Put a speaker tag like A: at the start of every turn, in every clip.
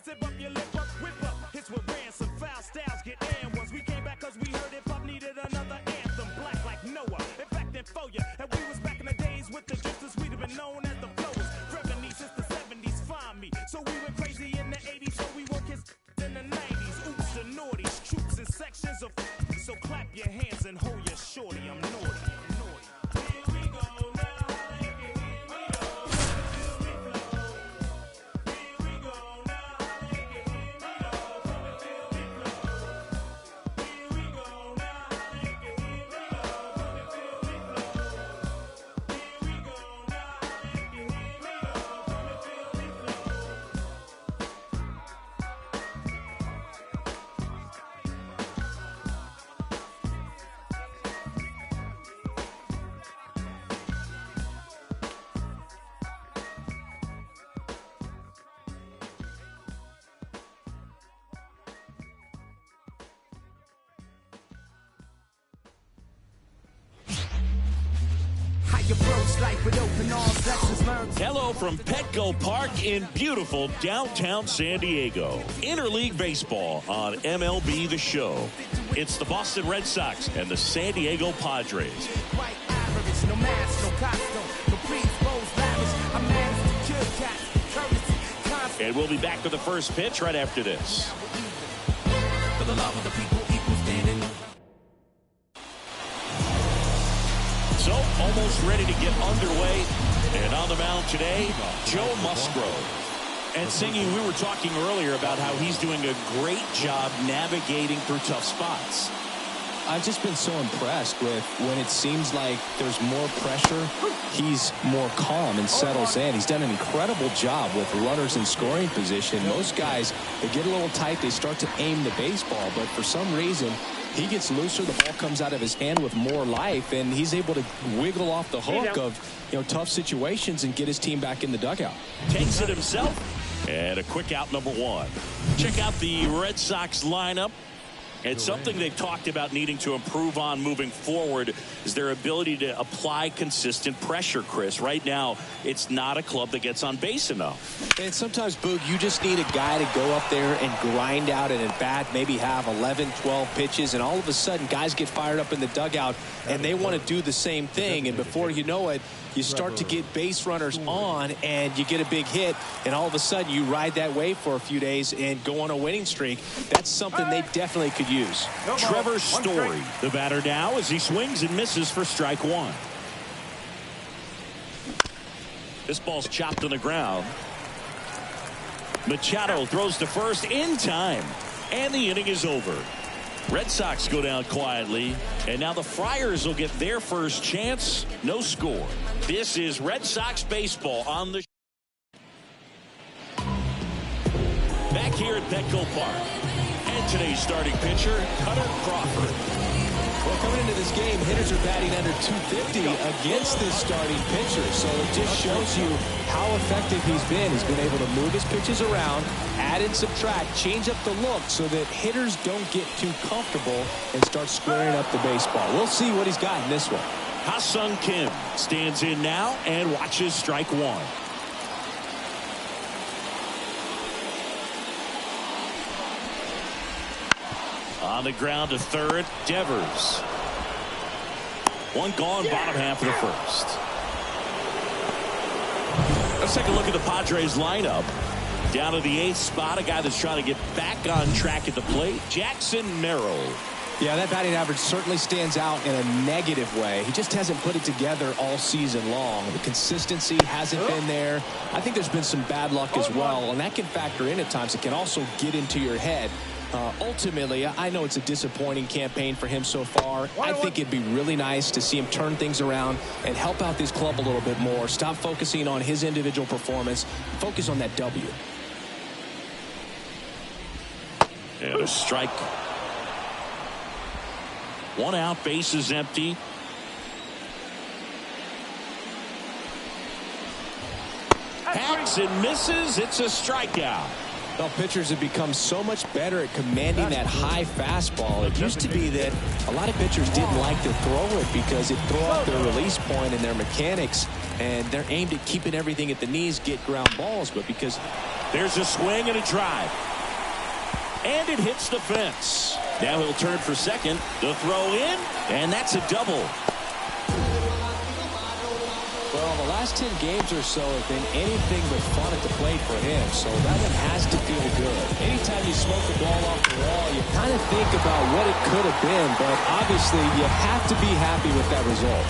A: Zip up your lip up, whip up. Hits with ransom, foul styles get in. Once we came back 'cause we heard hip hop needed another anthem. Black like Noah, in fact, in Foya. And we was back in the days with the justice we'd have been known as the flowers. Revenue since the 70s, find me. So we went crazy in the 80s, so we woke his in the 90s. Oops and naughties, troops and sections of. So clap your hands and hold your shorty. I'm naughty. Here we go now. Here we go. Here we go now. Here we go. Come and feel me flow. Here we go now. Here we go. Come and feel me flow. Here we go now. Here we go. Come and feel me flow.
B: Hello from Petco Park in beautiful downtown San Diego. Interleague Baseball on MLB The Show. It's the Boston Red Sox and the San Diego Padres. And we'll be back with the first pitch right after this. For the love of the people, so, almost ready to get underway. And on the mound today, Joe Musgrove. And Singy, we were talking earlier about how he's doing a great job navigating through tough spots.
C: I've just been so impressed with when it seems like there's more pressure, he's more calm and settles in. He's done an incredible job with runners in scoring position. Most guys, they get a little tight, they start to aim the baseball, but for some reason, he gets looser, the ball comes out of his hand with more life, and he's able to wiggle off the hook of tough situations and get his team back in the dugout.
B: Takes it himself, and a quick out number one. Check out the Red Sox lineup. It's something they've talked about needing to improve on moving forward is their ability to apply consistent pressure, Chris. Right now, it's not a club that gets on base enough.
C: And sometimes, Boog, you just need a guy to go up there and grind out an at-bat, maybe have 11, 12 pitches, and all of a sudden, guys get fired up in the dugout, and they want to do the same thing. And before you know it, you start to get base runners on, and you get a big hit, and all of a sudden, you ride that wave for a few days and go on a winning streak. That's something they definitely could use.
B: Trevor Story, the batter now, as he swings and misses for strike one. This ball's chopped on the ground. Machado throws to first in time, and the inning is over. Red Sox go down quietly, and now the Friars will get their first chance. No score. This is Red Sox baseball on the back here at Petco Park. And today's starting pitcher, Cutter Crawford.
C: Well, coming into this game, hitters are batting under 250 against this starting pitcher. So it just shows you how effective he's been. He's been able to move his pitches around, add and subtract, change up the look so that hitters don't get too comfortable and start squaring up the baseball. We'll see what he's got in this one.
B: Ha-Sung Kim stands in now and watches strike one. On the ground to third, Devers. One gone, bottom half of the first. Let's take a look at the Padres lineup. Down to the 8th spot, a guy that's trying to get back on track at the plate, Jackson Merrill.
C: Yeah, that batting average certainly stands out in a negative way. He just hasn't put it together all season long. The consistency hasn't been there. I think there's been some bad luck as well, and that can factor in at times. It can also get into your head. Ultimately, I know it's a disappointing campaign for him so far. I think it'd be really nice to see him turn things around and help out this club a little bit more. Stop focusing on his individual performance. Focus on that W.
B: And a strike. One out, base is empty. Hacks and misses. It's a strikeout.
C: Well, pitchers have become so much better at commanding that high fastball. It used to be that a lot of pitchers didn't like to throw it because it threw off their release point and their mechanics, and they're aimed at keeping everything at the knees, get ground balls, but because
B: there's a swing and a drive. And it hits the fence. Now he'll turn for second. The throw in, and that's a double.
C: Well, the last 10 games or so have been anything but fun at the plate for him, so that one has to feel good. Anytime you smoke the ball off the wall, you kind of think about what it could have been, but obviously you have to be happy with that result.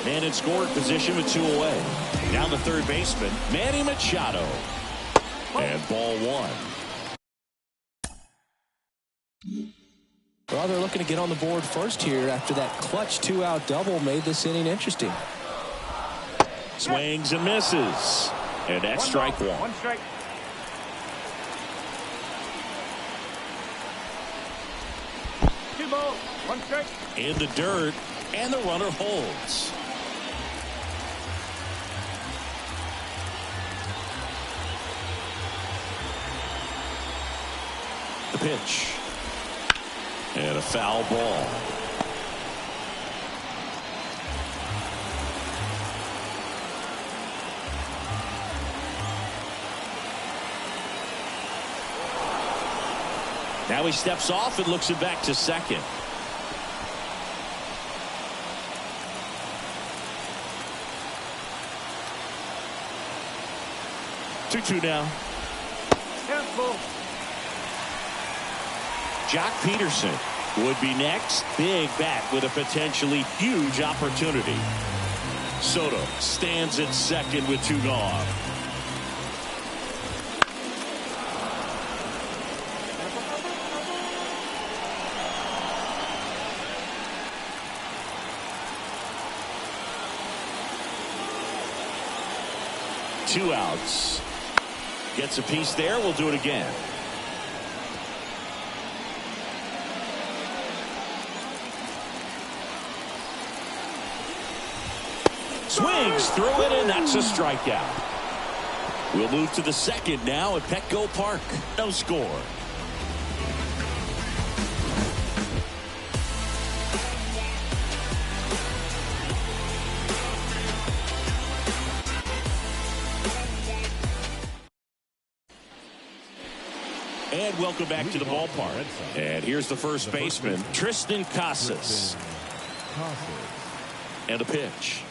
B: Man in scoring position with 2 away. Now the third baseman, Manny Machado. And ball 1.
C: Well, they're looking to get on the board first here after that clutch 2-out double made this inning interesting.
B: Swings and misses. And that's strike 1.
A: 1 strike. Two balls, 1 strike.
B: In the dirt, and the runner holds. The pitch. And a foul ball. Now he steps off and looks it back to second. Two now.
A: Careful.
B: Jock Peterson would be next. Big bat with a potentially huge opportunity. Soto stands at second with 2 gone. Two outs. Gets a piece there. We'll do it again. Swings through it, and that's a strikeout. We'll move to the second now at Petco Park. No score. And welcome back to the ballpark. And here's the first baseman, Tristan Casas. And a pitch.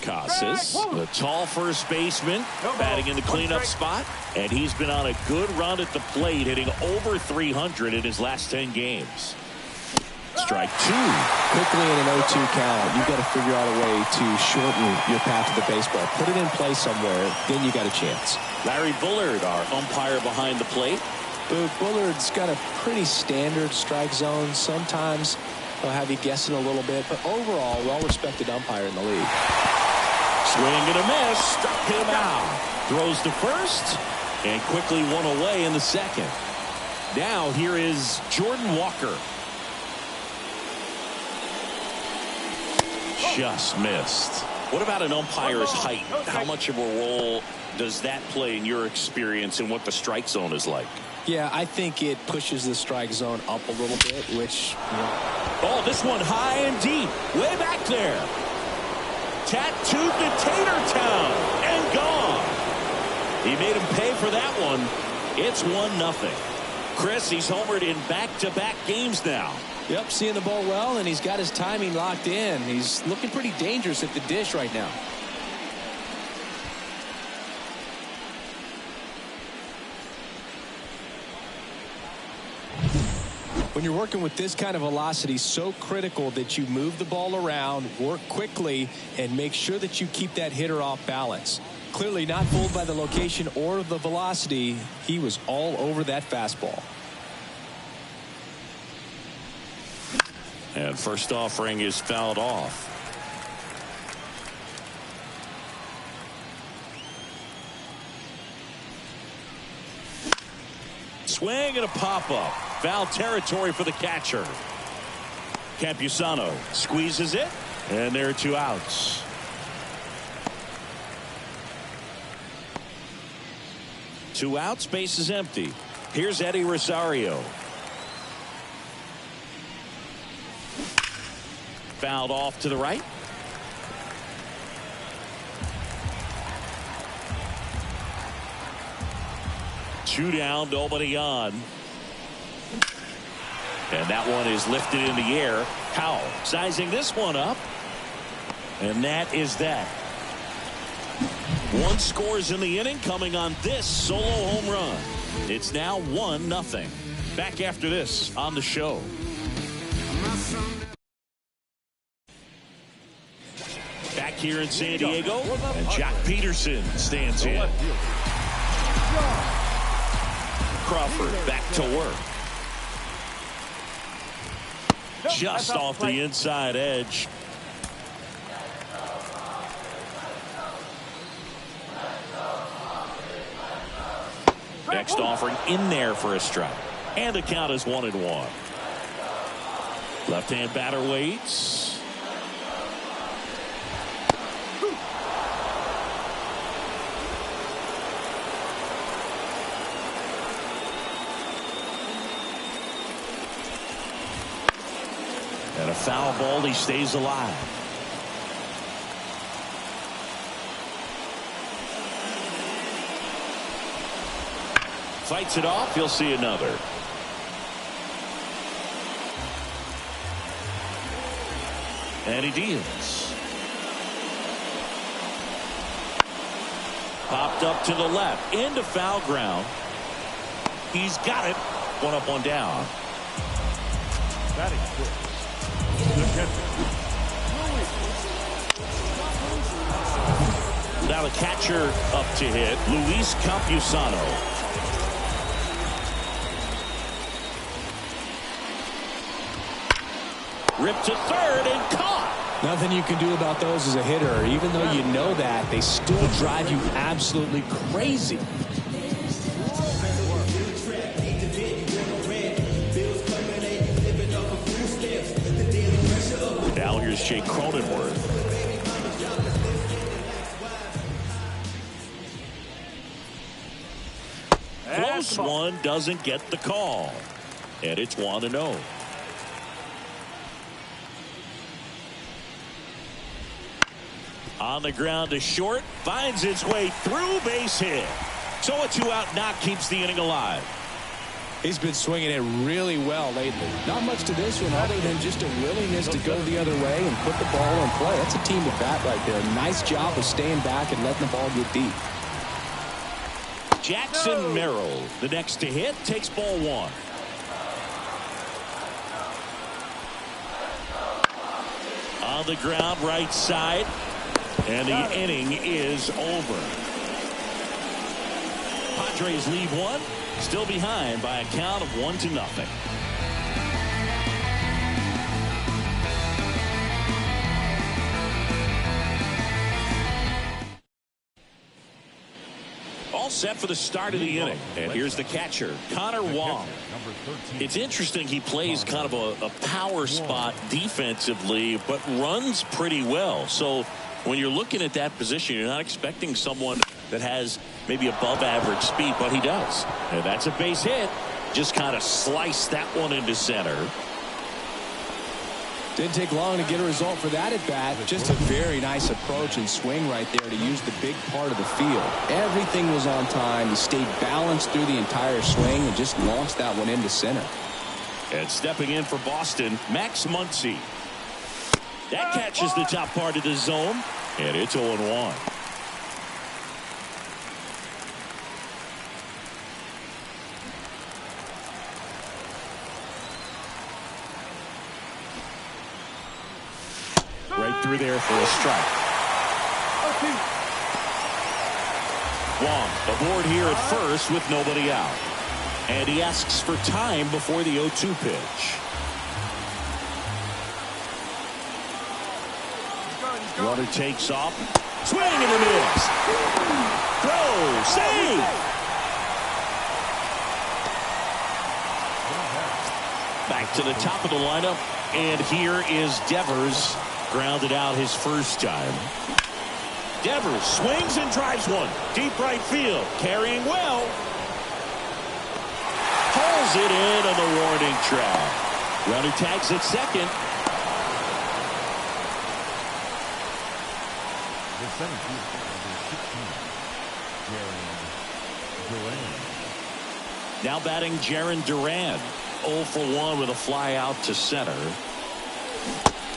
B: Casas, the tall first baseman, batting in the cleanup spot. And he's been on a good run at the plate, hitting over 300 in his last 10 games. Strike 2.
C: Quickly in an 0-2 count, you've got to figure out a way to shorten your path to the baseball. Put it in play somewhere, then you got a chance.
B: Larry Bullard, our umpire behind the plate.
C: Bullard's got a pretty standard strike zone. Sometimes he'll have you guessing a little bit, but overall, well-respected umpire in the league.
B: Swing and a miss. Struck him out. Throws to first, and quickly 1 away in the second. Now here is Jordan Walker. Just missed. What about an umpire's height? How much of a role does that play in your experience and what the strike zone is like?
C: Yeah, I think it pushes the strike zone up a little bit, which...
B: Oh, this one high and deep. Way back there. Tattooed to Tatertown and gone. He made him pay for that one. It's 1-0. Chris, he's homered in back-to-back games now.
C: Yep, seeing the ball well, and he's got his timing locked in. He's looking pretty dangerous at the dish right now. When you're working with this kind of velocity, so critical that you move the ball around, work quickly, and make sure that you keep that hitter off balance. Clearly not fooled by the location or the velocity. He was all over that fastball.
B: And first offering is fouled off. Swing and a pop-up. Foul territory for the catcher. Campusano squeezes it, And there are 2 outs. Two outs, base is empty. Here's Eddie Rosario. Fouled off to the right. Two down, nobody on. And that one is lifted in the air. Powell sizing this one up. And that is that. 1 scores in the inning coming on this solo home run. It's now 1-0. Back after this on the show. Back here in San Diego, and Jack Peterson stands in. Crawford back to work. Just off the inside edge. Next offering in there for a strike. And the count is 1-1. Left-hand batter waits. And a foul ball, he stays alive. Fights it off, he'll see another. And he deals. Popped up to the left, into foul ground. He's got it. 1 up, 1 down.
A: That is good.
B: Now the catcher up to hit, Luis Campusano. Ripped to third and caught.
C: Nothing you can do about those as a hitter. Even though you know that, they still drive you absolutely crazy.
B: Now here's Jake Cronenworth. Close one, doesn't get the call. And it's 1-0. On the ground to short, finds its way through, base hit. So a 2-out knock keeps the inning alive.
C: He's been swinging it really well lately. Not much to this one other than just a willingness to go the other way and put the ball in play. That's a team at bat right there. Nice job of staying back and letting the ball get deep.
B: Jackson Merrill, the next to hit, takes ball 1. On the ground, right side. And the inning is over. Padres lead 1. Still behind by a count of 1-0. All set for the start of the inning. And here's the catcher, Connor Wong. It's interesting, he plays kind of a power spot defensively, but runs pretty well. So when you're looking at that position, you're not expecting someone that has maybe above average speed, but he does. And that's a base hit. Just kind of sliced that one into center.
C: Didn't take long to get a result for that at bat. Just a very nice approach and swing right there to use the big part of the field. Everything was on time. He stayed balanced through the entire swing and just launched that one into center.
B: And stepping in for Boston, Max Muncy. That catches the top part of the zone, and it's 0-1. Right through there for a strike. Wong aboard here at first with nobody out. And he asks for time before the 0-2 pitch. Runner takes off. Swing and a miss. Throw. Save. Back to the top of the lineup. And here is Devers. Grounded out his first time. Devers swings and drives one. Deep right field. Carrying well. Pulls it in on the warning track. Runner tags at second. Now batting Jarren Duran. 0 for 1 with a fly out to center.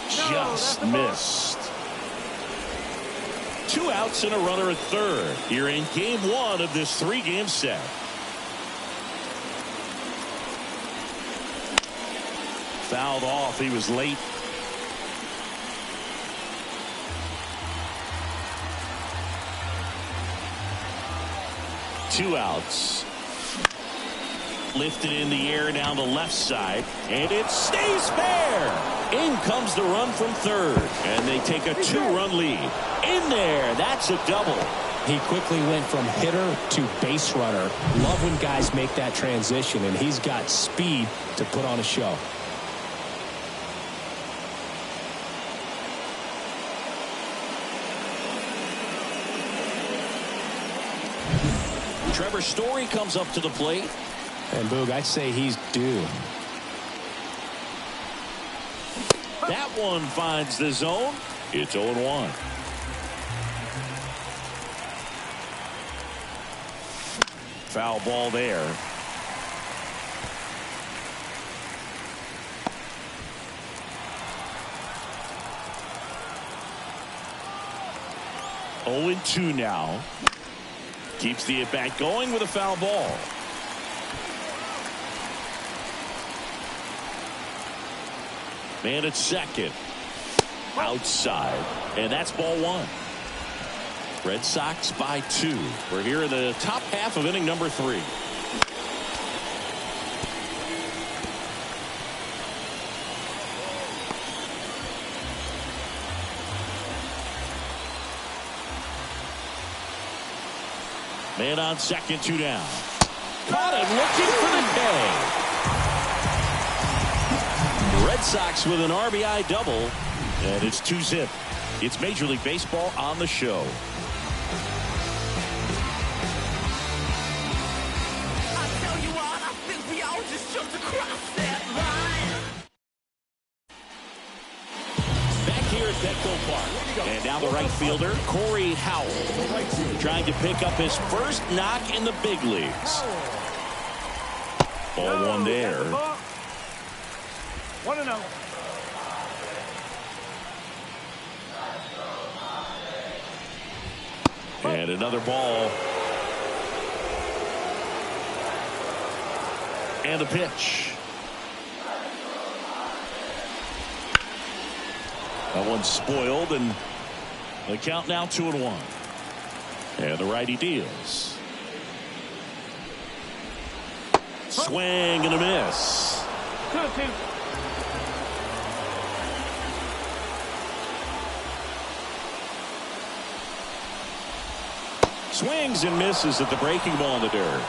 B: Just missed. 2 outs and a runner at third. Here in game 1 of this 3-game set. Fouled off. He was late. Two outs. Lifted in the air down the left side, and it stays fair. In comes the run from third, and they take a 2-run lead. In there, that's a double.
C: He quickly went from hitter to base runner. Love when guys make that transition, and he's got speed to put on a show.
B: Trevor Story comes up to the plate.
C: And Boog, I'd say he's due.
B: That one finds the zone. It's 0-1. Foul ball there. Oh, 0-2 now. Keeps the at-bat going with a foul ball. Man at second. Outside. And that's ball 1. Red Sox by 2. We're here in the top half of inning number 3. Man on second, 2 down. Caught him looking for the K. Red Sox with an RBI double, and it's 2-zip. It's Major League Baseball on the show.
A: I tell you what, I think we all just jumped across that line.
B: Back here at Petco Park, and now the right fielder, Corey Howell, trying to pick up his first knock in the big leagues. Ball 1 there.
A: 1-0.
B: And another ball. And a pitch. That one's spoiled, and the count now 2-1. And the righty deals. Swing and a miss.
A: 2-2.
B: Swings and misses at the breaking ball in the dirt.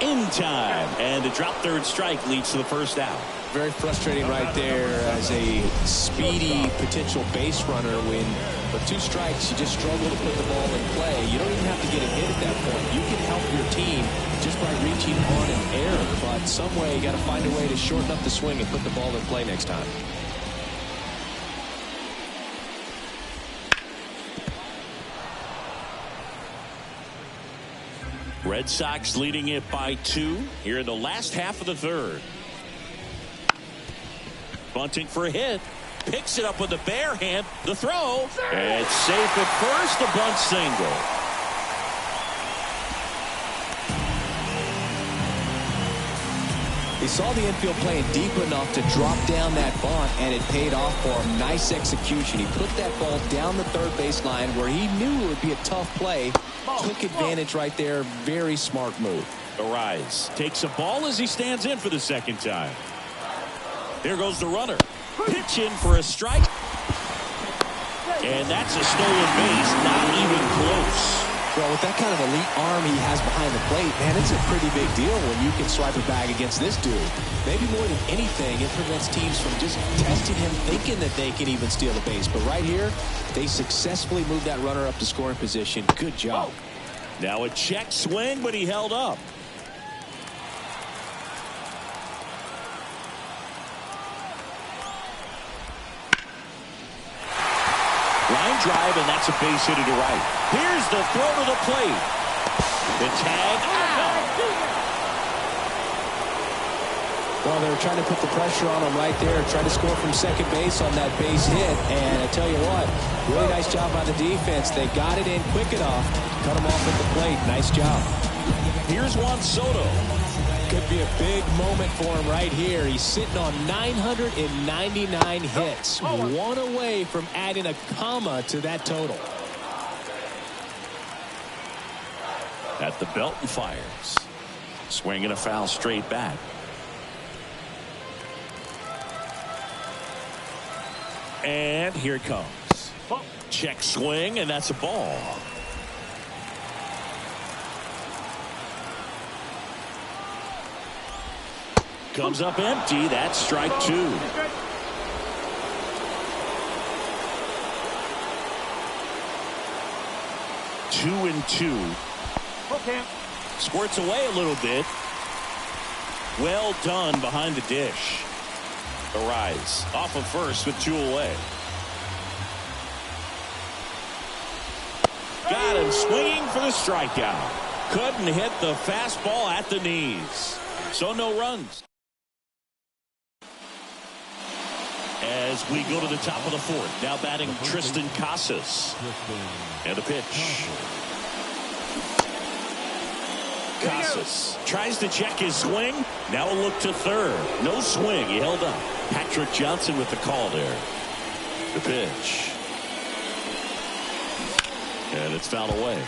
B: In time, and the drop third strike leads to the first out.
C: Very frustrating right there as a speedy potential base runner when with 2 strikes you just struggle to put the ball in play. You don't even have to get a hit at that point. You can help your team just by reaching on an error, but some way you got to find a way to shorten up the swing and put the ball in play next time.
B: Red Sox leading it by 2 here in the last half of the third. Bunting for a hit. Picks it up with the bare hand. The throw. It's safe at first. A bunt single.
C: He saw the infield playing deep enough to drop down that bunt, and it paid off for him. Nice execution. He put that ball down the third baseline where he knew it would be a tough play. Took advantage right there. Very smart move.
B: Arise takes a ball as he stands in for the second time. Here goes the runner. Pitch in for a strike. And that's a stolen base. Not even close.
C: Well, with that kind of elite arm he has behind the plate, man, it's a pretty big deal when you can swipe a bag against this dude. Maybe more than anything, it prevents teams from just testing him, thinking that they can even steal the base. But right here, they successfully moved that runner up to scoring position. Good job.
B: Now a check swing, but he held up. Line drive, and that's a base hit to right. Here's the throw to the plate. The tag.
C: Well, they were trying to put the pressure on him right there, trying to score from second base on that base hit. And I tell you what, really nice job by the defense. They got it in quick enough, cut him off at the plate. Nice job.
B: Here's Juan Soto.
C: Could be a big moment for him right here. He's sitting on 999 hits. One away from adding a comma to that total.
B: At the belt and fires. Swinging a foul straight back. And here it comes. Check swing, and that's a ball. Comes up empty. That's strike two. Two and two. Squirts away a little bit. Well done behind the dish. The rise off of first with two away. Got him swinging for the strikeout. Couldn't hit the fastball at the knees. So no runs. As we go to the top of the fourth. Now batting Tristan Casas. And a pitch. Casas tries to check his swing. Now a look to third. No swing. He held up. Patrick Johnson with the call there. The pitch. And it's fouled away.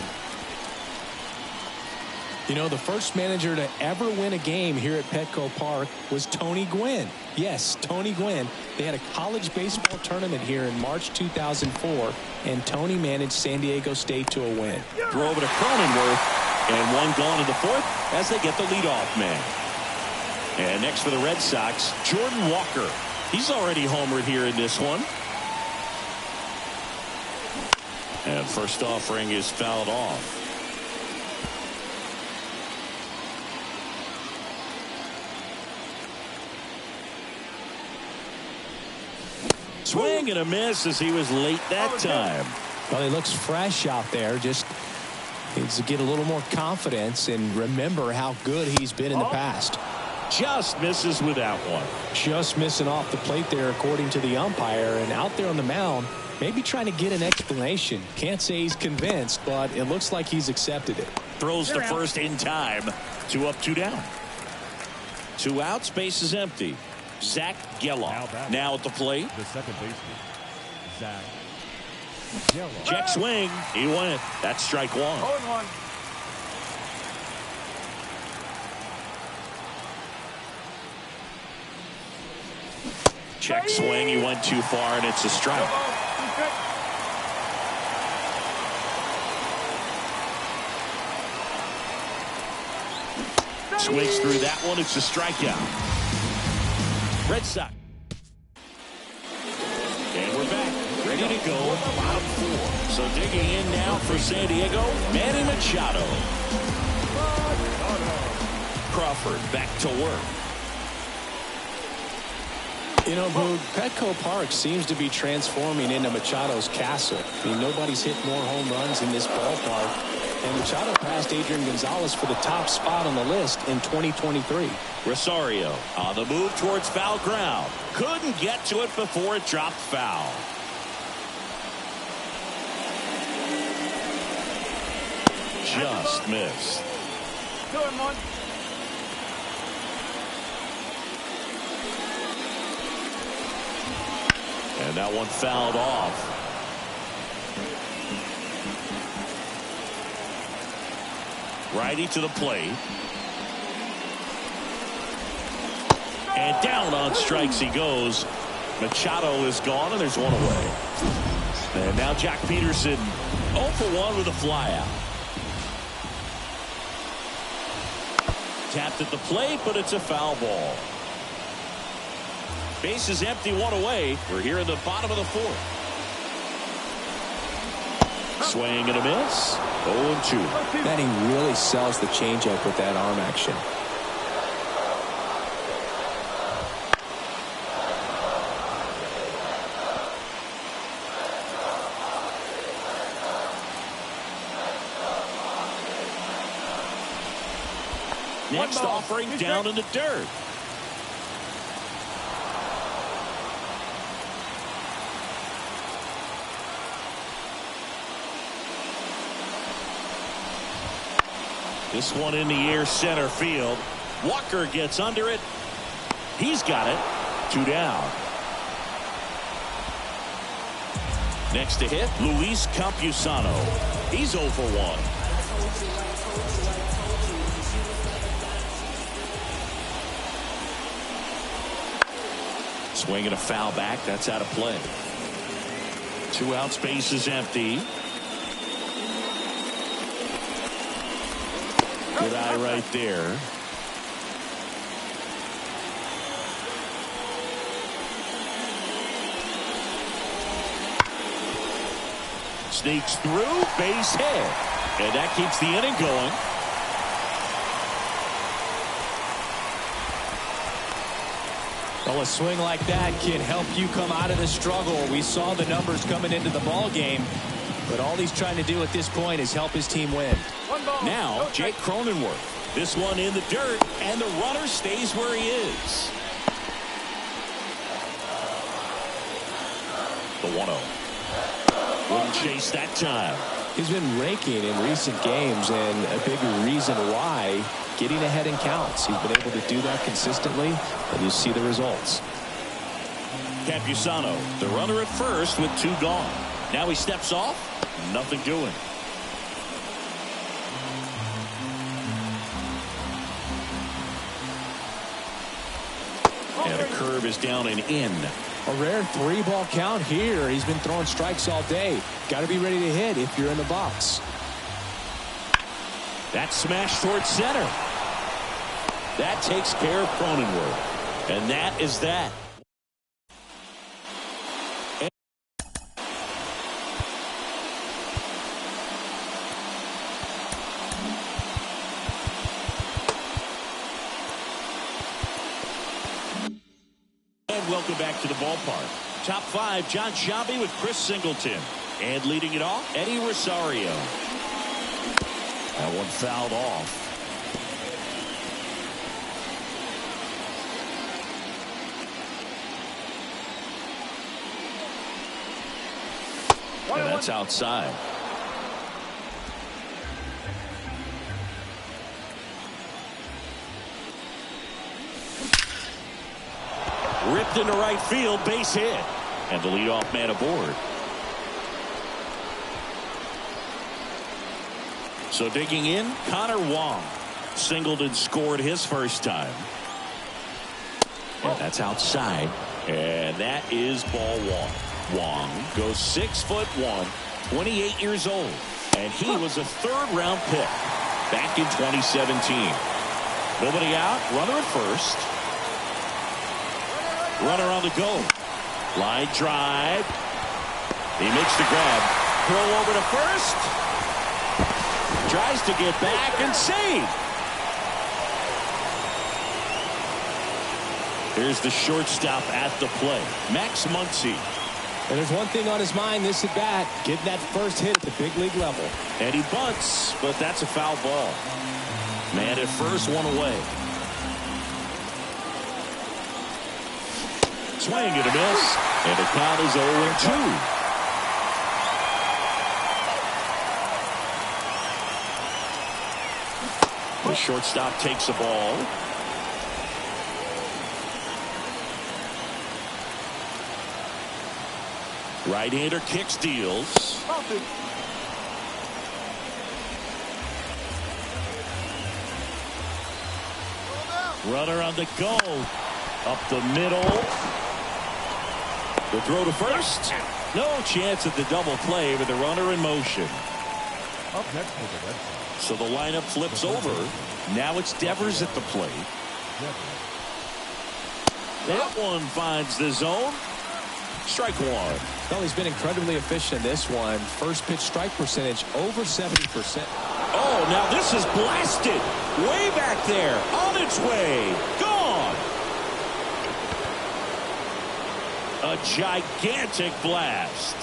C: You know, the first manager to ever win a game here at Petco Park was Tony Gwynn. Yes, Tony Gwynn. They had a college baseball tournament here in March 2004, and Tony managed San Diego State to a win.
B: Throw over to Cronenworth, and one gone in the fourth as they get the leadoff man. And next for the Red Sox, Jordan Walker. He's already homered here in this one. And first offering is fouled off. Swing and a miss as he was late that time.
C: Well, he looks fresh out there. Just needs to get a little more confidence and remember how good he's been in the past.
B: Just misses with that one.
C: Just missing off the plate there, according to the umpire. And out there on the mound, maybe trying to get an explanation. Can't say he's convinced, but it looks like he's accepted it.
B: Throws the first in time. 2 up, 2 down. 2 outs, base is empty. Zach Geloff now at the plate.
D: The second baseman, Zach Geloff.
B: Check swing. He went. That's strike one.
D: 0-1.
B: Check swing. He went too far, and it's a strike. Swings through that one. It's a strikeout. Red Sox. And we're back. Ready to go. Bottom 4. So digging in now for San Diego, Manny Machado. Crawford back to work.
C: You know, Boog, Petco Park seems to be transforming into Machado's castle. I mean, nobody's hit more home runs in this ballpark. And Machado passed Adrian Gonzalez for the top spot on the list in 2023.
B: Rosario on the move towards foul ground. Couldn't get to it before it dropped foul. Just missed.
D: 2-1.
B: And that one fouled off. Righty to the plate. And down on strikes he goes. Machado is gone, and there's one away. And now Jack Peterson 0 for 1 with a flyout. tapped at the plate, but it's a foul ball. Base is empty, one away. We're here in the bottom of the fourth. Swing and a miss. 0-2.
C: Man, he really sells the changeup with that arm action.
B: Next offering down in the dirt. This one in the air, center field. Walker gets under it. He's got it. 2 down. Next to hit, Luis Campusano. He's 0 for 1. Swing and a foul back. That's out of play. 2 outs, base is empty. Good eye right there. Sneaks through, base hit. And that keeps the inning going.
C: Well, a swing like that can help you come out of the struggle. We saw the numbers coming into the ball game, but all he's trying to do at this point is help his team win.
B: Now, Jake Cronenworth. This one in the dirt, and the runner stays where he is. The 1-0. Wouldn't chase that time.
C: He's been raking in recent games, and a big reason why, getting ahead in counts. He's been able to do that consistently, and you see the results.
B: Campusano, the runner at first with 2 gone. Now he steps off, nothing doing. And a curve is down and in.
C: A rare 3-ball count here. He's been throwing strikes all day. Got to be ready to hit if you're in the box.
B: That smash towards center. That takes care of Cronenworth. And that is that. And welcome back to the ballpark. Top 5, John Sciambi with Chris Singleton. And leading it off, Eddie Rosario. That one fouled off. And that's outside. Ripped into right field, base hit. And the leadoff man aboard. So digging in, Connor Wong. Singled and scored his first time. And that's outside. And that is ball 1. Wong goes 6'1", 28 years old. And he was a 3rd-round pick back in 2017. Nobody out, runner at first. Runner on the go. Line drive. He makes the grab. Throw over to first. Tries to get back and save. Here's the shortstop at the play, Max Muncy.
C: And there's one thing on his mind this at bat, getting that first hit at the big league level.
B: And he bunts, but that's a foul ball. Man at first, one away. Swing and a miss, and the count is 0-2. The shortstop takes the ball. Right-hander kicks, deals. Runner on the go. Up the middle. The throw to first. No chance at the double play with the runner in motion.
D: Up next for the Red Sox.
B: So the lineup flips over. Now it's Devers at the plate. That one finds the zone. Strike one.
C: Well, he's been incredibly efficient in this one. First pitch strike percentage over 70%.
B: Oh, now this is blasted. Way back there. On its way. Gone. A gigantic blast.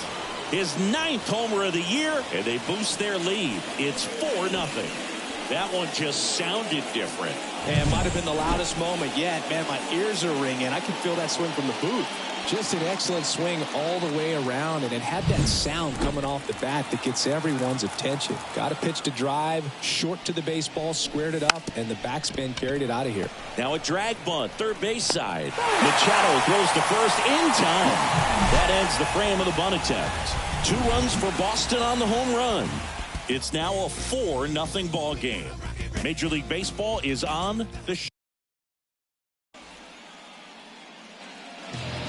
B: His 9th homer of the year, and they boost their lead. It's 4-0. That one just sounded different.
C: And it might have been the loudest moment yet. Man, my ears are ringing. I can feel that swing from the booth. Just an excellent swing all the way around, and it had that sound coming off the bat that gets everyone's attention. Got a pitch to drive, short to the baseball, squared it up, and the backspin carried it out of here.
B: Now a drag bunt, third base side. Machado throws to first in time. That ends the frame of the bunt attempt. 2 runs for Boston on the home run. It's now a 4-0 ball game. Major League Baseball is on the show.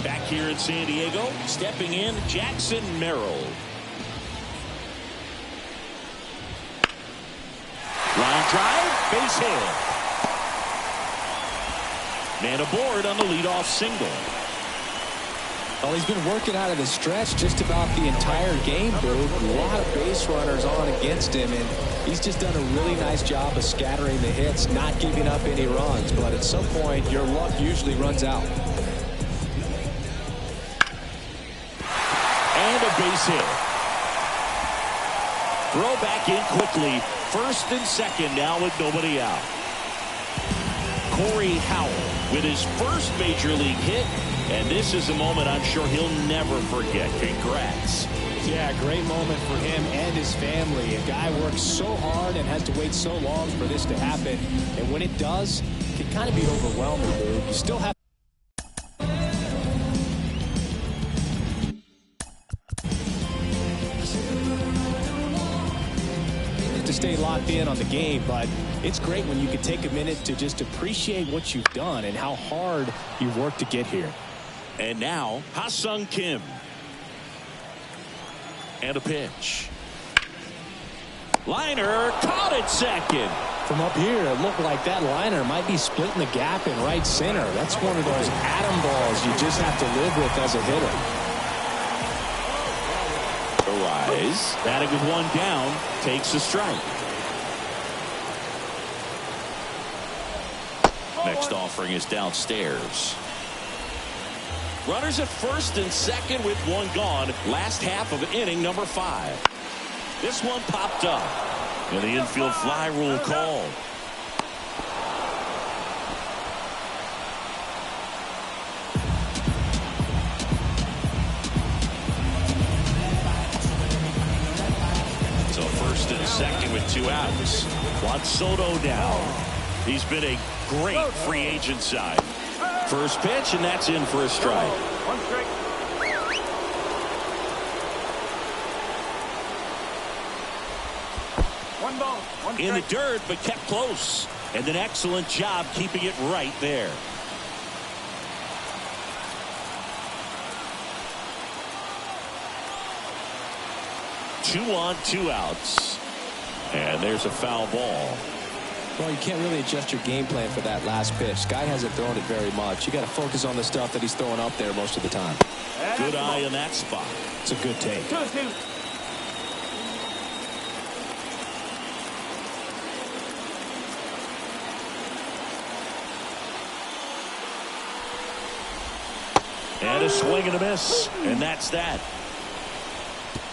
B: Back here in San Diego, stepping in, Jackson Merrill. Line drive, base hit. Man aboard on the leadoff single.
C: Well, he's been working out of the stretch just about the entire game, Boog. A lot of base runners on against him, and he's just done a really nice job of scattering the hits, not giving up any runs. But at some point, your luck usually runs out.
B: And a base hit. Throw back in quickly. First and second now with nobody out. Corey Howell with his first major league hit. And this is a moment I'm sure he'll never forget. Congrats.
C: Yeah, great moment for him and his family. A guy works so hard and has to wait so long for this to happen. And when it does, it can kind of be overwhelming, dude. You still have to stay locked in on the game, but it's great when you can take a minute to just appreciate what you've done and how hard you worked to get here.
B: And now, Ha-Sung Kim. And a pitch. Liner caught at second.
C: From up here, it looked like that liner might be splitting the gap in right center. That's one of those atom balls you just have to live with as a hitter.
B: Arise. Batting with one down, takes a strike. Next offering is downstairs. Runners at first and second with one gone. Last half of inning number 5. This one popped up. And the infield fly rule called. So first and second with 2 outs. Juan Soto down. He's been a great free agent side. First pitch, and that's in for a strike.
D: 1 strike. One ball. 1 strike.
B: In the dirt, but kept close. And an excellent job keeping it right there. Two on, 2 outs. And there's a foul ball.
C: Well, you can't really adjust your game plan for that last pitch. Guy hasn't thrown it very much. You got to focus on the stuff that he's throwing up there most of the time.
B: Good eye in that spot.
C: It's a good take.
D: 2-2.
B: And a swing and a miss. And that's that.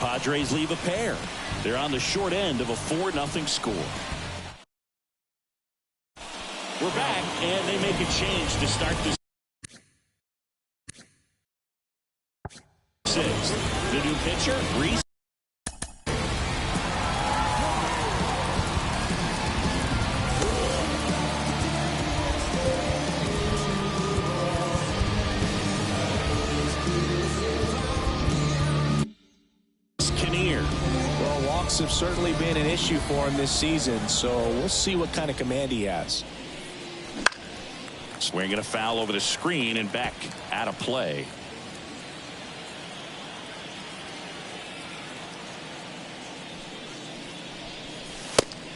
B: Padres leave a pair. They're on the short end of a 4-0 score. We're back, and they make a change to start this 6th. The new pitcher, Reese.
C: Well, walks have certainly been an issue for him this season, so we'll see what kind of command he has.
B: Swinging a foul over the screen and back out of play.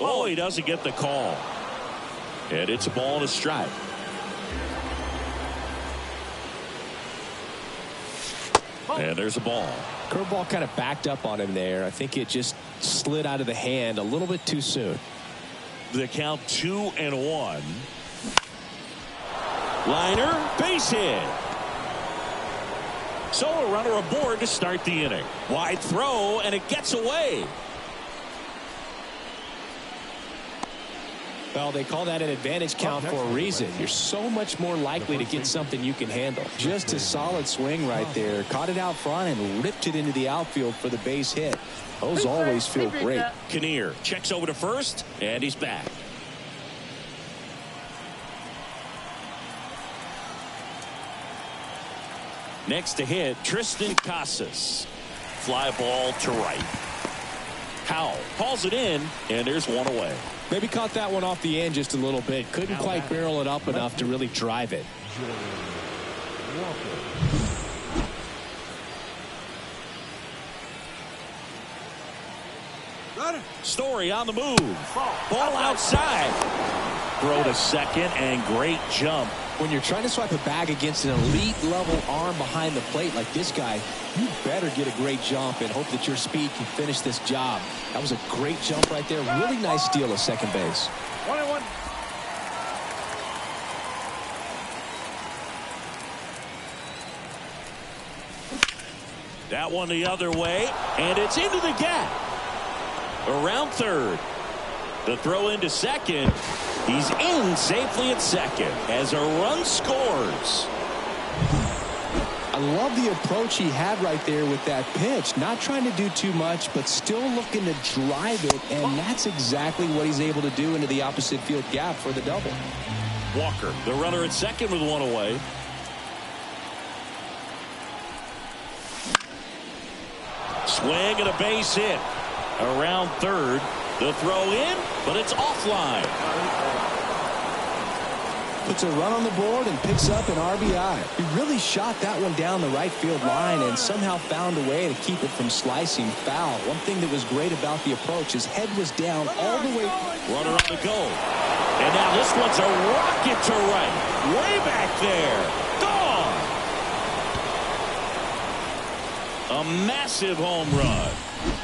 B: Oh, he doesn't get the call. And it's a ball and a strike. And there's a ball.
C: Curveball kind of backed up on him there. I think it just slid out of the hand a little bit too soon.
B: The count 2-1. Liner, base hit. So a runner aboard to start the inning. Wide throw, and it gets away.
C: Well, they call that an advantage count for a reason. You're so much more likely to get something you can handle. Just a solid swing right there. Caught it out front and ripped it into the outfield for the base hit. Those always feel great.
B: Kinnear checks over to first, and he's back. Next to hit, Tristan Casas. Fly ball to right. Howell calls it in, and there's one away.
C: Maybe caught that one off the end just a little bit. Couldn't quite barrel it up enough to really drive it.
B: Story on the move. Ball outside. Throw to second, and great jump.
C: When you're trying to swipe a bag against an elite level arm behind the plate like this guy, you better get a great jump and hope that your speed can finish this job. That was a great jump right there. Really nice steal at second base.
D: 1-1.
B: That one the other way, and it's into the gap. Around third. The throw into second. He's in safely at second as a run scores.
C: I love the approach he had right there with that pitch. Not trying to do too much, but still looking to drive it, and that's exactly what he's able to do into the opposite field gap for the double.
B: Walker, the runner at second with one away. Swing and a base hit. Around third. The throw in, but it's offline.
C: Puts a run on the board and picks up an RBI. He really shot that one down the right field line and somehow found a way to keep it from slicing foul. One thing that was great about the approach, his head was down all the way.
B: Runner on the go. And now this one's a rocket to right. Way back there. Gone. A massive home run.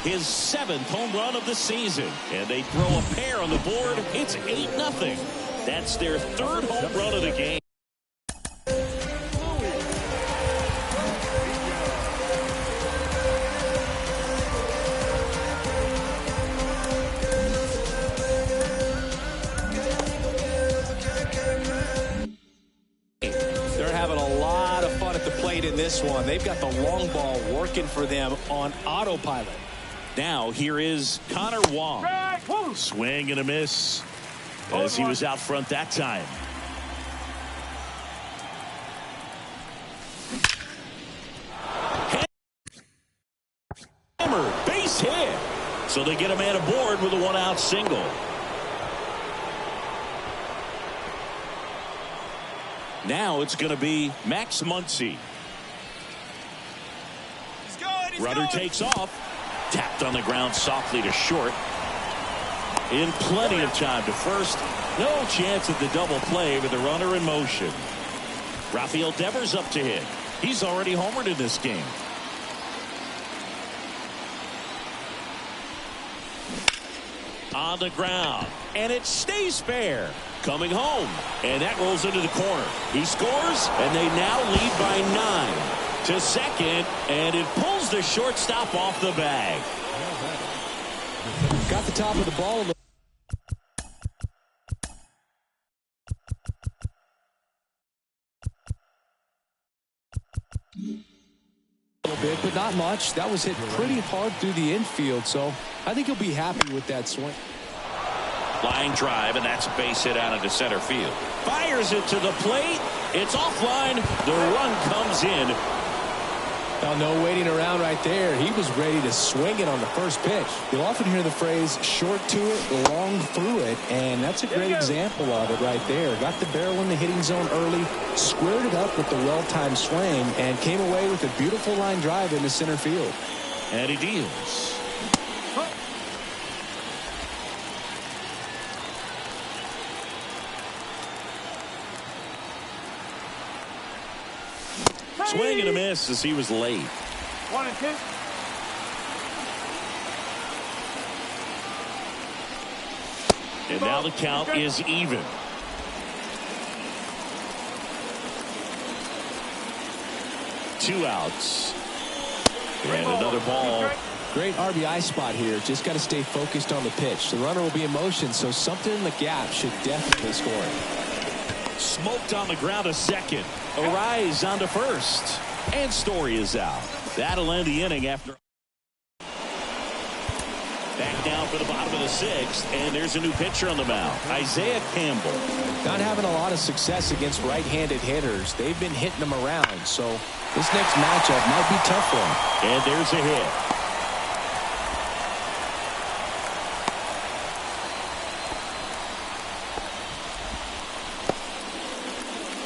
B: His 7th home run of the season. And they throw a pair on the board. It's 8-0. That's their 3rd home run of the game.
C: They're having a lot of fun at the plate in this one. They've got the long ball working for them on autopilot.
B: Now here is Connor Wong. Swing and a miss as he was out front that time. Hammer, base hit. So they get a man aboard with a 1-out single. Now it's going to be Max Muncy. Runner takes off. Tapped on the ground softly to short. In plenty of time to first. No chance at the double play with the runner in motion. Rafael Devers up to hit. He's already homered in this game. On the ground. And it stays fair. Coming home. And that rolls into the corner. He scores, and they now lead by 9. To second, and it pulls the shortstop off the bag.
C: Got the top of the ball. A little bit, but not much. That was hit pretty hard through the infield, so I think he'll be happy with that swing.
B: Line drive, and that's a base hit out into center field. Fires it to the plate. It's offline. The run comes in.
C: Now, no waiting around right there. He was ready to swing it on the first pitch. You'll often hear the phrase short to it, long through it, and that's a great example of it right there. Got the barrel in the hitting zone early, squared it up with the well-timed swing, and came away with a beautiful line drive into center field.
B: And he deals. Swing and a miss as he was late.
D: 1 and 2.
B: And now the count is even. Two outs. And another ball.
C: Great RBI spot here. Just got to stay focused on the pitch. The runner will be in motion, so something in the gap should definitely score it.
B: Smoked on the ground to second. Arise onto first. And Story is out. That'll end the inning after. Back down for the bottom of the sixth, and there's a new pitcher on the mound, Isaiah Campbell.
C: Not having a lot of success against right-handed hitters. They've been hitting them around, so this next matchup might be tough for him.
B: And there's a hit.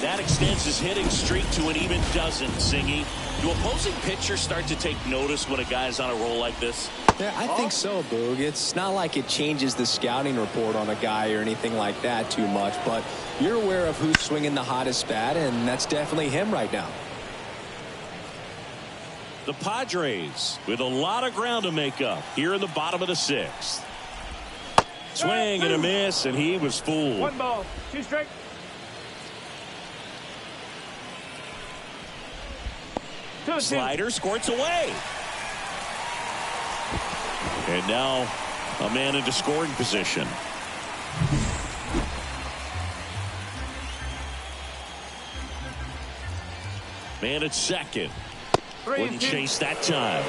B: That extends his hitting streak to an even dozen, Singy. Do opposing pitchers start to take notice when a guy's on a roll like this?
C: Yeah, I think so, Boog. It's not like it changes the scouting report on a guy or anything like that too much, but you're aware of who's swinging the hottest bat, and that's definitely him right now.
B: The Padres with a lot of ground to make up here in the bottom of the sixth. Swing and a miss, and he was fooled.
D: 1 ball, 2 strike.
B: Slider squirts away. And now a man into scoring position. Man at second. Wouldn't chase that time.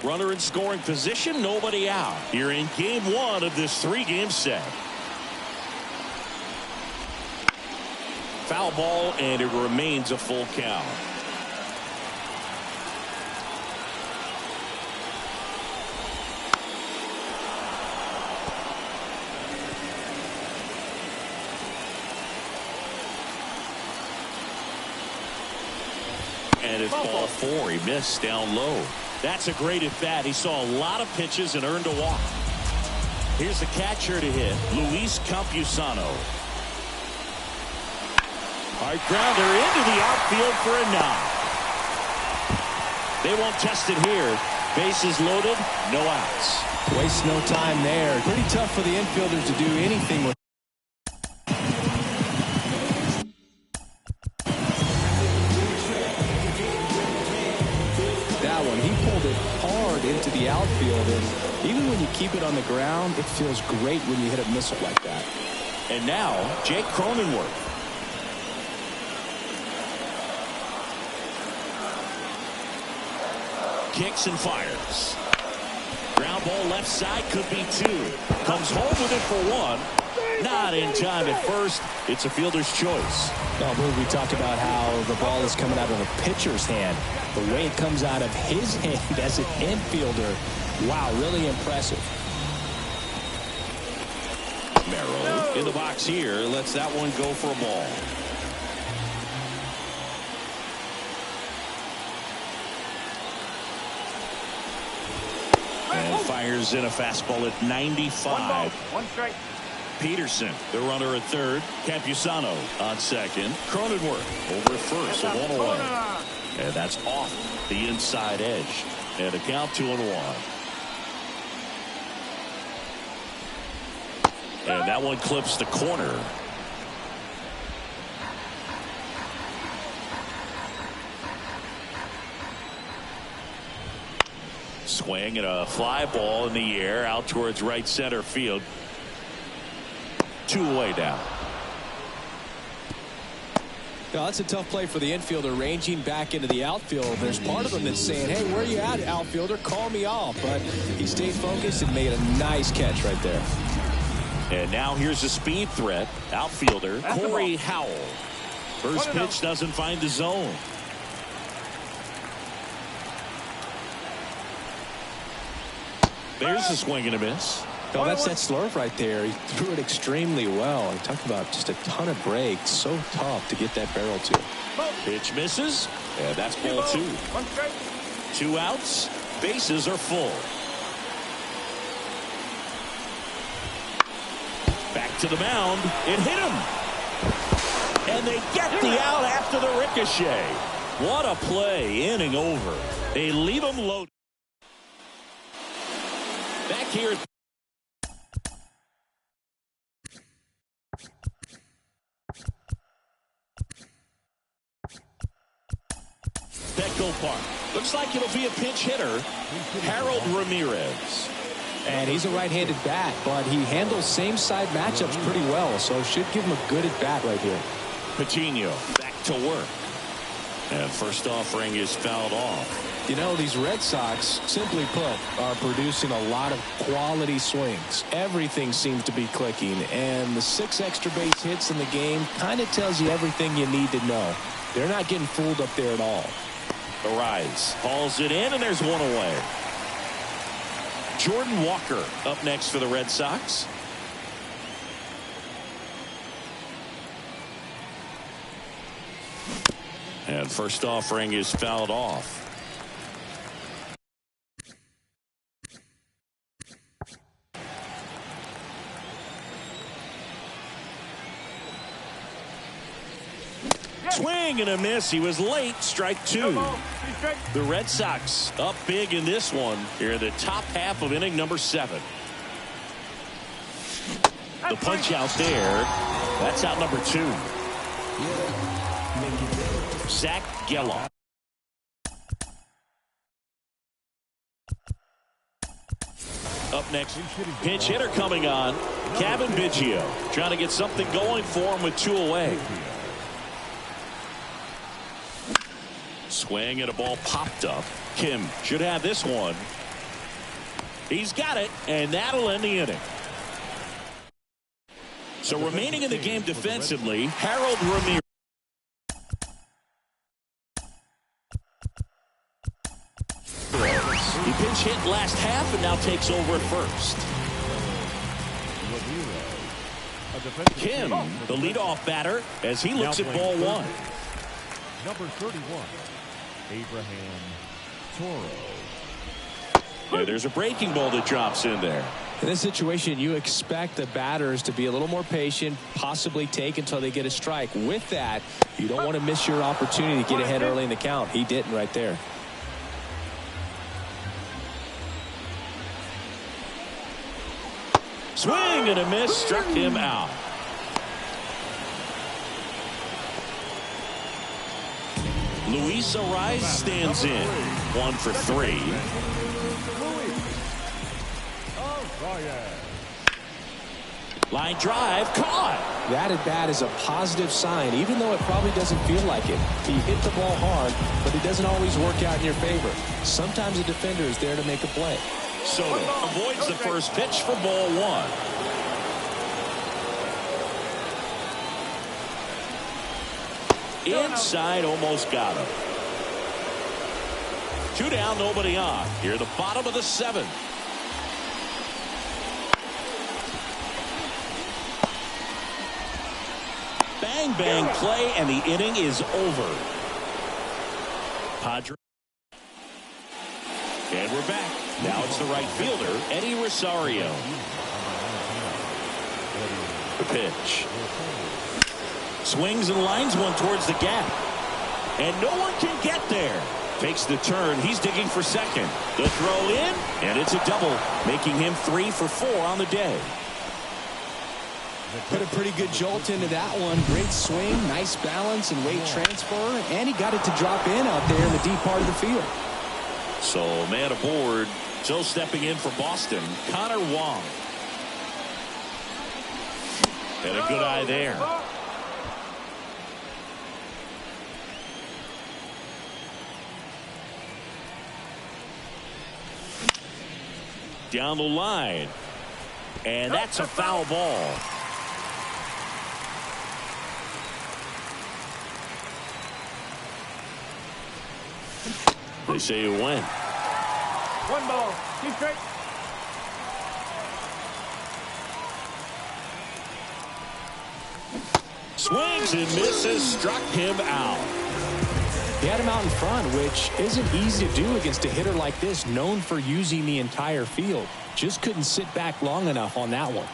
B: Runner in scoring position, nobody out. Here in game 1 of this 3-game set. Foul ball, and it remains a full count. And it's ball 4. He missed down low. That's a great at bat. He saw a lot of pitches and earned a walk. Here's the catcher to hit, Luis Campusano. Hard grounder into the outfield for a knock. They won't test it here. Bases loaded, no outs.
C: Waste no time there. Pretty tough for the infielders to do anything with. Into the outfield, and even when you keep it on the ground, it feels great when you hit a missile like that.
B: And now Jake Cronenworth. Kicks and fires. Ground ball left side, could be 2. Comes home with it for 1. Not in time at first. It's a fielder's choice.
C: We talked about how the ball is coming out of a pitcher's hand. The way it comes out of his hand as an infielder, wow, really impressive.
B: Merrill in the box here, lets that one go for a ball. And fires in a fastball at 95.
D: 1 strike.
B: Peterson, the runner at third. Campusano on second. Cronenworth over at first, so 1 away. And that's off the inside edge. And a count 2-1. And that one clips the corner. Swing and a fly ball in the air out towards right center field. 2 away now.
C: That's a tough play for the infielder, ranging back into the outfield. There's part of him that's saying, hey, where you at, outfielder? Call me off. But he stayed focused and made a nice catch right there.
B: And now here's a speed threat. Outfielder Corey Howell. First pitch doesn't find the zone. There's a swing and a miss.
C: No, that's that slurve right there. He threw it extremely well. I'm talking about just a ton of breaks. So tough to get that barrel to.
B: Pitch misses, and that's ball 2. 2 outs. Bases are full. Back to the mound. It hit him. And they get the out after the ricochet. What a play. Inning over. They leave him loaded. Back here. Petco Park. Looks like it'll be a pinch hitter. Harold Ramirez.
C: And he's a right-handed bat, but he handles same-side matchups pretty well, so should give him a good at-bat right here.
B: Patino back to work. And first offering is fouled off.
C: You know, these Red Sox, simply put, are producing a lot of quality swings. Everything seems to be clicking, and the 6 extra base hits in the game kind of tells you everything you need to know. They're not getting fooled up there at all.
B: Arise hauls it in, and there's one away. Jordan Walker up next for the Red Sox. And first offering is fouled off. Swing and a miss. He was late. Strike 2. The Red Sox up big in this one here in the top half of inning number 7. The punch out there. That's out number 2. Zach Geloff. Up next, pinch hitter coming on. Kevin Biggio trying to get something going for him with 2 away. Swing and a ball popped up. Kim should have this one. He's got it, and that'll end the inning. So remaining in the game defensively, Harold Ramirez. He pinch hit last half and now takes over at first. Kim, the leadoff batter, as he looks at ball 1.
A: Number 31, Abraham Toro.
B: Yeah, there's a breaking ball that drops in there.
C: In this situation, you expect the batters to be a little more patient, possibly take until they get a strike. With that, you don't want to miss your opportunity to get ahead early in the count. He didn't right there.
B: Swing and a miss, struck him out. Luis Arise stands in. 1 for 3. Line drive, caught.
C: That at bat is a positive sign, even though it probably doesn't feel like it. He hit the ball hard, but it doesn't always work out in your favor. Sometimes a defender is there to make a play.
B: Soto avoids the first pitch for ball 1. Inside, almost got him. 2 down, nobody on. Here, the bottom of the 7th. Bang, bang play, and the inning is over. Padre. And we're back. Now it's the right fielder, Eddie Rosario. The pitch. Swings and lines one towards the gap. And no one can get there. Takes the turn. He's digging for second. The throw in, and it's a double, making him 3 for 4 on the day.
C: Put a pretty good jolt into that one. Great swing, nice balance and weight transfer, and he got it to drop in out there in the deep part of the field.
B: So man aboard. Still stepping in for Boston, Connor Wong. And a good eye there. Down the line. And that's a foul ball. They say it went.
D: 1 ball, 2 strikes.
B: Swings and misses, struck him out.
C: He had him out in front, which isn't easy to do against a hitter like this, known for using the entire field. Just couldn't sit back long enough on that one.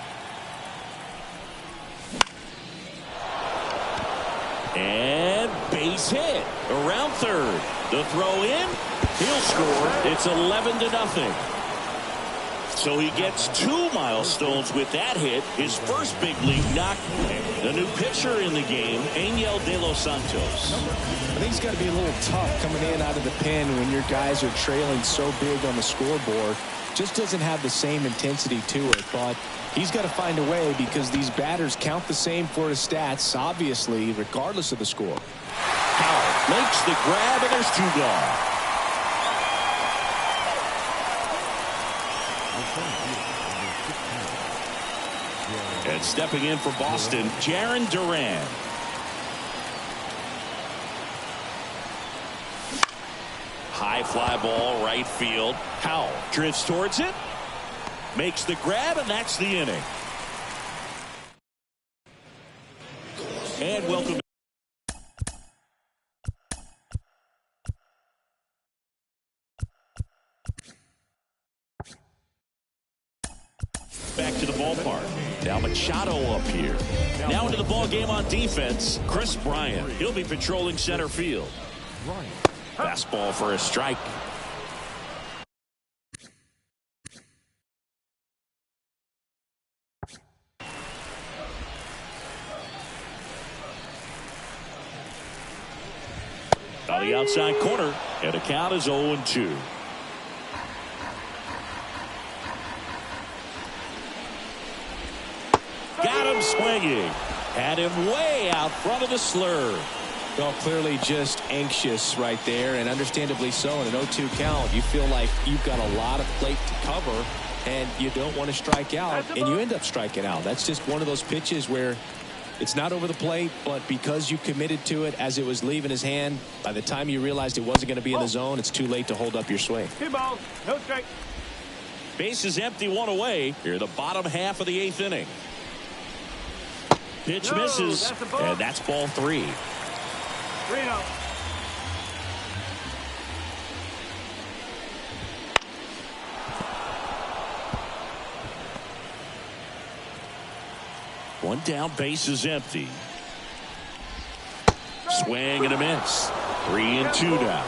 B: And base hit around third. The throw in, he'll score. It's 11-0. So he gets 2 milestones with that hit, his first big league knock. The new pitcher in the game, Angel De Los Santos.
C: I think it's got to be a little tough coming in out of the pen when your guys are trailing so big on the scoreboard. Just doesn't have the same intensity to it, but he's got to find a way because these batters count the same for his stats, obviously, regardless of the score.
B: Howell makes the grab, and there's 2 gone. And stepping in for Boston, Jarren Duran. High fly ball, right field. Howell drifts towards it, makes the grab, and that's the inning. And welcome back to the ballpark. Now Machado up here. Now into the ball game on defense, Chris Bryant. He'll be patrolling center field. Fastball for a strike. On the outside corner, and the count is 0-2. Got him swinging. Had him way out front of the slur.
C: Well, clearly just anxious right there, and understandably so. In an 0-2 count, you feel like you've got a lot of plate to cover, and you don't want to strike out, and you end up striking out. That's just one of those pitches where it's not over the plate, but because you committed to it as it was leaving his hand, by the time you realized it wasn't going to be in the zone, it's too late to hold up your swing.
D: 2 balls, no strike.
B: Base is empty, 1 away. Here, the bottom half of the 8th inning. Pitch misses, and that's ball 3.
D: 3-0.
B: One down, base is empty. Swing and a miss. 3-2 now.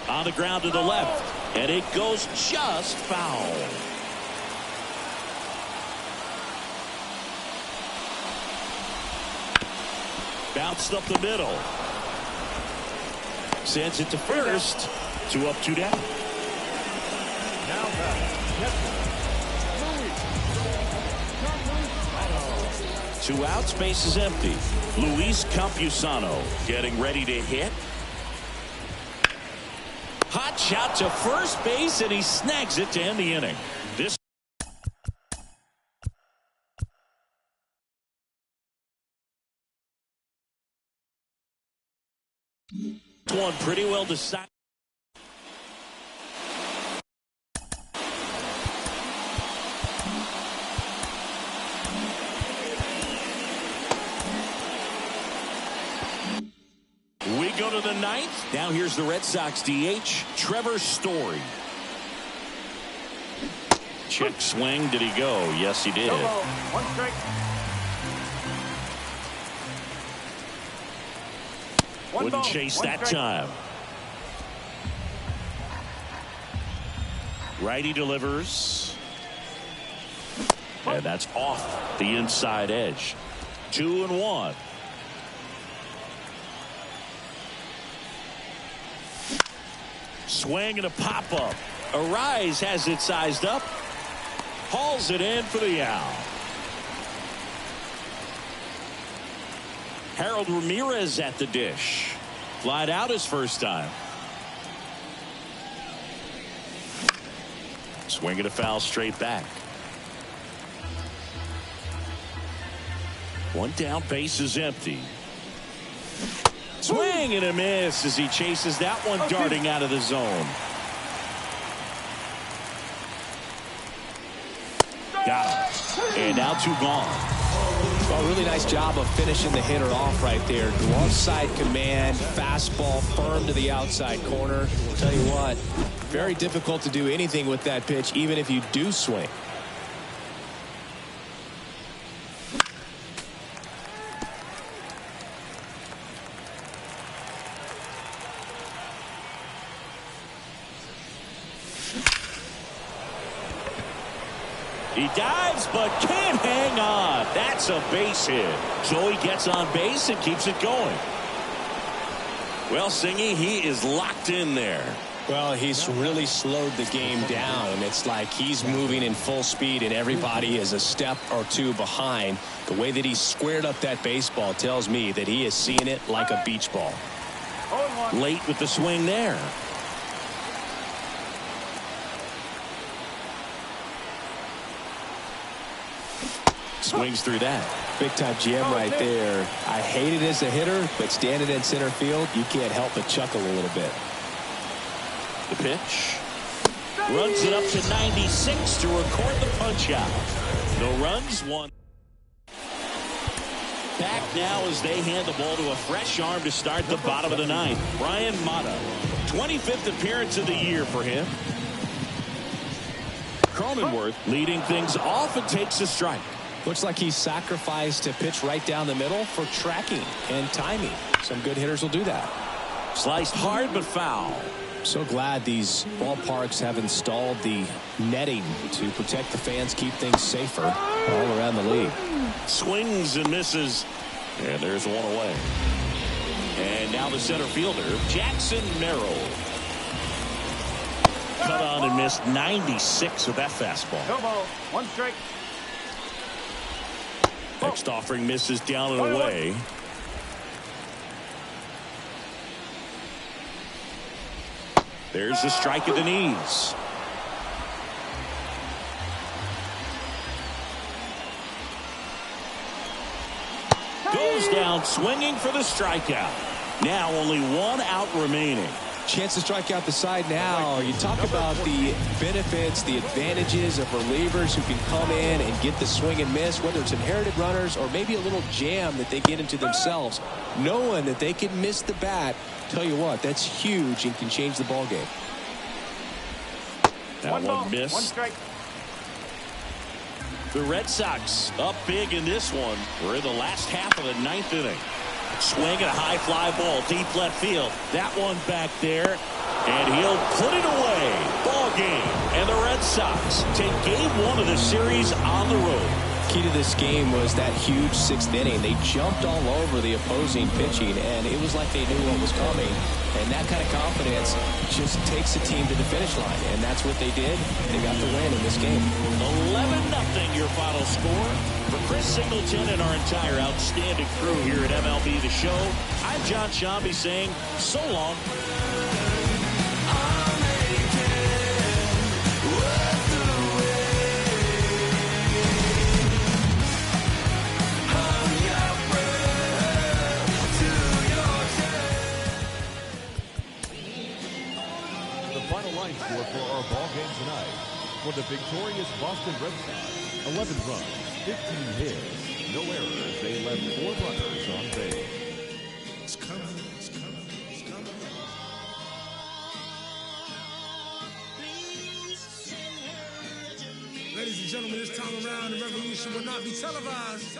B: On the ground to the left, and it goes just foul. Bounced up the middle. Sends it to first. 2 up, 2 down.
D: Now Louis.
B: 2 outs, base is empty. Luis Campusano getting ready to hit. Hot shot to first base, and he snags it to end the inning. This one pretty well decided. We go to the 9th. Now here's the Red Sox DH, Trevor Story. Check swing. Did he go? Yes, he did.
D: 1 strike.
B: Wouldn't chase that time. Righty delivers. And that's off the inside edge. 2-1. Swing and a pop-up. Arise has it sized up. Hauls it in for the out. Harold Ramirez at the dish. Flied out his first time. Swing and a foul straight back. 1 down, base is empty. Swing and a miss as he chases that one darting out of the zone. Got him. And now 2 gone.
C: Well, really nice job of finishing the hitter off right there. Glove side command, fastball firm to the outside corner. I'll tell you what, very difficult to do anything with that pitch, even if you do swing.
B: He dives, but can't hang on. That's a base hit. So he gets on base and keeps it going. Well, Singy, he is locked in there.
C: Well, he's really slowed the game down. It's like he's moving in full speed and everybody is a step or 2 behind. The way that he squared up that baseball tells me that he is seeing it like a beach ball.
B: Late with the swing there. Swings through that.
C: Big time jam right there. I hate it as a hitter, but standing in center field, you can't help but chuckle a little bit.
B: The pitch. Runs it up to 96 to record the punch out. No runs, 1. Back now as they hand the ball to a fresh arm to start the bottom of the 9th. Brian Mata. 25th appearance of the year for him. Cronenworth leading things off and takes a strike.
C: Looks like he sacrificed to pitch right down the middle for tracking and timing. Some good hitters will do that.
B: Sliced hard but foul.
C: So glad these ballparks have installed the netting to protect the fans, keep things safer all around the league.
B: Swings and misses. And there's 1 away. And now the center fielder, Jackson Merrill. Cut on and missed 96 with that fastball.
D: No ball. 1 strike.
B: Next offering misses down and away. There's the strike at the knees. Goes down swinging for the strikeout. Now only 1 out remaining.
C: Chance to strike out the side now. You talk about the benefits, the advantages of relievers who can come in and get the swing and miss, whether it's inherited runners or maybe a little jam that they get into themselves. Knowing that they can miss the bat, tell you what, that's huge and can change the ball game.
B: That one missed.
D: 1 strike.
B: The Red Sox up big in this one. We're in the last half of the 9th inning. Swing and a high fly ball deep left field. That one back there, and he'll put it away. Ball game, and the Red Sox take game 1 of the series on the road.
C: Key to this game was that huge 6th inning. They jumped all over the opposing pitching, and it was like they knew what was coming. And that kind of confidence just takes a team to the finish line, and that's what they did. They got the win in this game.
B: 11-0 your final score. For Chris Singleton and our entire outstanding crew here at MLB The Show, I'm John Shambi saying so long.
E: Score for our ball game tonight. For the victorious Boston Red Sox, 11 runs, 15 hits, no errors. They left 4 runners on base.
A: It's coming, it's coming, it's coming. Ladies and gentlemen, this time around, the revolution will not be televised.